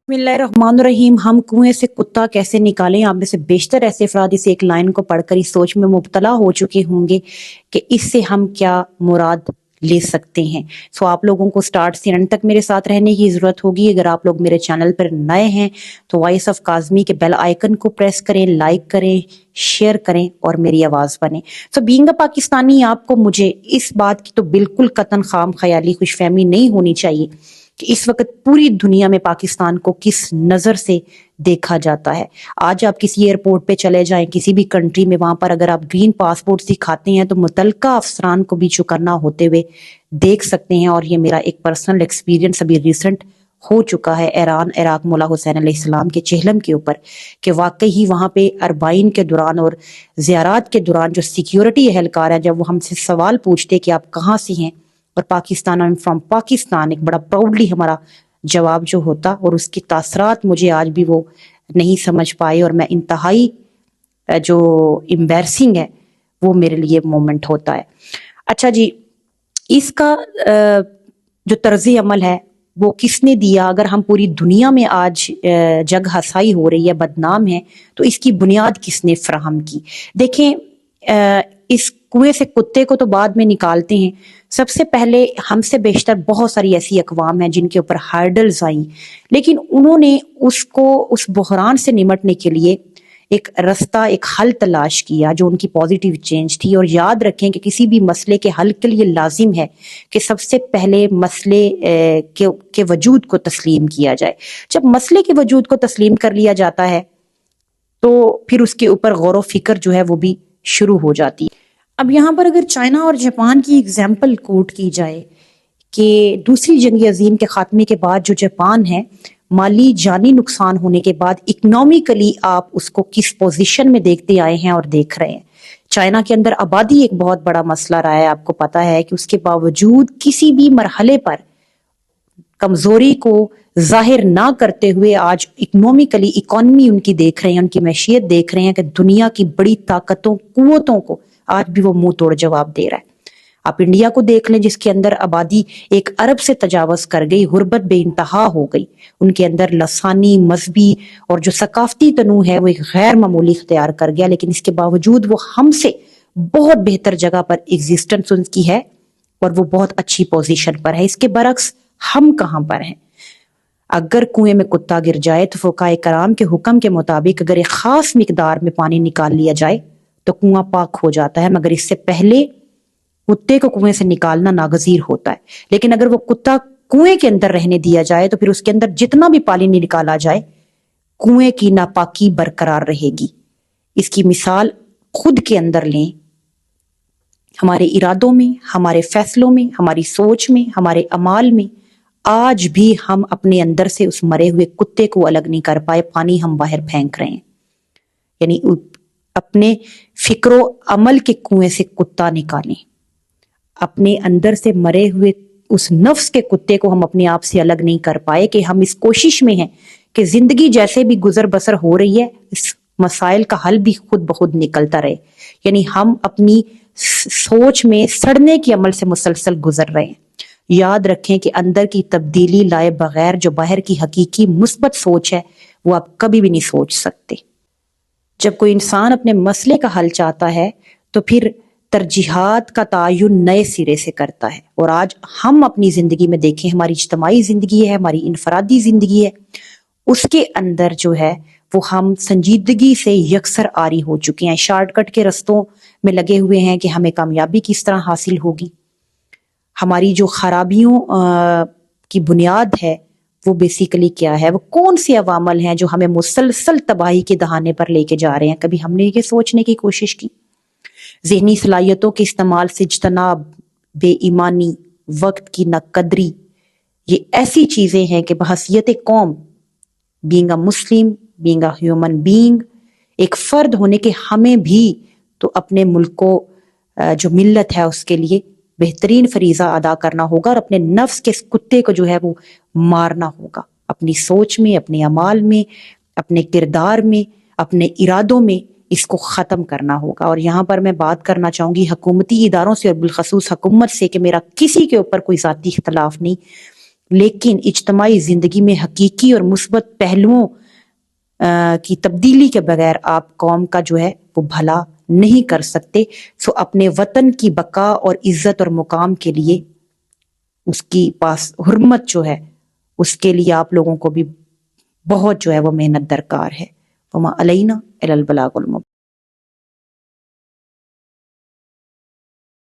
बिस्मिल्लाहिर्रहमानिर्रहीम। हम कुएं से कुत्ता कैसे निकालें। आप में से बेशतर ऐसे अफराद इस एक लाइन को पढ़कर इस सोच में मुब्तला हो चुके होंगे कि इससे हम क्या मुराद ले सकते हैं। सो आप लोगों को स्टार्ट से एंड तक मेरे साथ रहने की जरूरत होगी। अगर आप लोग मेरे चैनल पर नए हैं तो वॉइस ऑफ काज़मी के बेल आइकन को प्रेस करें, लाइक करें, शेयर करें और मेरी आवाज बने। सो बीइंग अ पाकिस्तानी, आपको मुझे इस बात की तो बिल्कुल कतन खाम ख्याली खुशफहमी नहीं होनी चाहिए कि इस वक्त पूरी दुनिया में पाकिस्तान को किस नज़र से देखा जाता है। आज आप किसी एयरपोर्ट पे चले जाएं, किसी भी कंट्री में, वहां पर अगर आप ग्रीन पासपोर्ट दिखाते हैं तो मुतलका अफसरान को भी चुकन्ना होते हुए देख सकते हैं। और ये मेरा एक पर्सनल एक्सपीरियंस अभी रिसेंट हो चुका है ईरान इराक मौला हुसैन अलैहिस्सलाम के चेहलम के ऊपर, कि वाकई ही वहां पे अरबाइन के दौरान और ज़ियारात के दौरान जो सिक्योरिटी एहलकार है, जब वो हमसे सवाल पूछते कि आप कहाँ से हैं और Pakistan, I am from Pakistan, एक बड़ा प्राउडली हमारा जवाब जो होता, और उसकी तासरात मुझे आज भी वो नहीं समझ पाए और मैं इंतहाई जो एम्बैरसिंग है वो मेरे लिए मोमेंट होता है। अच्छा जी, इसका जो तर्ज अमल है वो किसने दिया? अगर हम पूरी दुनिया में आज जग हसाई हो रही है, बदनाम है, तो इसकी बुनियाद किसने फराहम की? देखें, इस कुएं से कुत्ते को तो बाद में निकालते हैं, सबसे पहले हमसे बेशतर बहुत सारी ऐसी अकवाम हैं जिनके ऊपर हार्डल्स आई, लेकिन उन्होंने उसको, उस बहरान से निमटने के लिए एक रास्ता, एक हल तलाश किया जो उनकी पॉजिटिव चेंज थी। और याद रखें कि किसी भी मसले के हल के लिए लाजिम है कि सबसे पहले मसले के वजूद को तस्लीम किया जाए। जब मसले के वजूद को तस्लीम कर लिया जाता है तो फिर उसके ऊपर गौर फिक्र जो है वो भी शुरू हो जाती है। अब यहाँ पर अगर चाइना और जापान की एग्जाम्पल कोट की जाए कि दूसरी जंग अजीम के खात्मे के बाद जो जापान है, माली जानी नुकसान होने के बाद इकोनॉमिकली आप उसको किस पोजीशन में देखते आए हैं और देख रहे हैं। चाइना के अंदर आबादी एक बहुत बड़ा मसला रहा है। आपको पता है कि उसके बावजूद किसी भी मरहले पर कमजोरी को जाहिर ना करते हुए आज इकोनॉमिकली इकोनॉमी उनकी देख रहे हैं, उनकी मैशियत देख रहे हैं कि दुनिया की बड़ी ताकतों, कुव्वतों को आज भी वो मुंह तोड़ जवाब दे रहा है। आप इंडिया को देख लें जिसके अंदर आबादी 1 अरब से तजावज कर गई, गुर्बत बेइंतहा हो गई, उनके अंदर लसानी, मजहबी और जो सकाफती तनू है वो एक गैर मामूली इख्तियार कर गया, लेकिन इसके बावजूद वो हमसे बहुत बेहतर जगह पर एग्जिस्टेंस उनकी है और वो बहुत अच्छी पोजीशन पर है। इसके बरक्स हम कहां पर हैं? अगर कुएं में कुत्ता गिर जाए तो फुकाए कराम के हुक्म के मुताबिक अगर एक खास मिकदार में पानी निकाल लिया जाए तो कुआं पाक हो जाता है, मगर इससे पहले कुत्ते को कुएं से निकालना नागजीर होता है। लेकिन अगर वो कुत्ता कुएं के अंदर रहने दिया जाए तो फिर उसके अंदर जितना भी पानी निकाला जाए कुएं की नापाकी बरकरार रहेगी। इसकी मिसाल खुद के अंदर लें, हमारे इरादों में, हमारे फैसलों में, हमारी सोच में, हमारे अमाल में आज भी हम अपने अंदर से उस मरे हुए कुत्ते को अलग नहीं कर पाए। पानी हम बाहर फेंक रहे हैं, यानी अपने फिक्रो अमल के कुएं से कुत्ता निकालें। अपने अंदर से मरे हुए उस नफ्स के कुत्ते को हम अपने आप से अलग नहीं कर पाए कि हम इस कोशिश में हैं कि जिंदगी जैसे भी गुजर बसर हो रही है, इस मसाइल का हल भी खुद ब खुद निकलता रहे। यानी हम अपनी सोच में सड़ने के अमल से मुसलसल गुजर रहे हैं। याद रखें कि अंदर की तब्दीली लाए बगैर जो बाहर की हकीकी मुस्बत सोच है वो आप कभी भी नहीं सोच सकते। जब कोई इंसान अपने मसले का हल चाहता है तो फिर तरजीहात का तायुन नए सिरे से करता है। और आज हम अपनी जिंदगी में देखें, हमारी इज्तमाई जिंदगी है, हमारी इनफरादी जिंदगी है, उसके अंदर जो है वो हम संजीदगी से यकसर आरी हो चुके हैं, शॉर्टकट के रस्तों में लगे हुए हैं कि हमें कामयाबी किस तरह हासिल होगी। हमारी जो खराबियों की बुनियाद है वो बेसिकली क्या है, वो कौन से अवामल हैं जो हमें मुसलसल तबाही के दहाने पर लेके जा रहे हैं? कभी हमने ये सोचने की कोशिश की? ज़हनी सलाहियतों के इस्तेमाल से इज्तनाब, बेईमानी, वक्त की नाकदरी, ये ऐसी चीजें हैं कि बहसियत कौम, being a Muslim, being a human being, एक फर्द होने के हमें भी तो अपने मुल्क को, जो मिल्लत है, उसके लिए बेहतरीन फरीजा अदा करना होगा और अपने नफ्स के कुत्ते को जो है वो मारना होगा। अपनी सोच में, अपने अमाल में, अपने किरदार में, अपने इरादों में इसको ख़त्म करना होगा। और यहाँ पर मैं बात करना चाहूँगी हुकूमती इदारों से और बिलखसूस हुकूमत से कि मेरा किसी के ऊपर कोई ज़ाती इख्तलाफ नहीं, لیکن اجتماعی زندگی میں حقیقی اور مثبت پہلوؤں کی تبدیلی کے بغیر آپ قوم کا جو ہے وہ بھلا نہیں کر سکتے. سو اپنے وطن کی بقا اور عزت اور مقام کے لیے اس کی پاس حرمت جو ہے اس کے لیے آپ لوگوں کو بھی بہت جو ہے وہ محنت درکار ہے. وما علینا الا البلاغ المبین.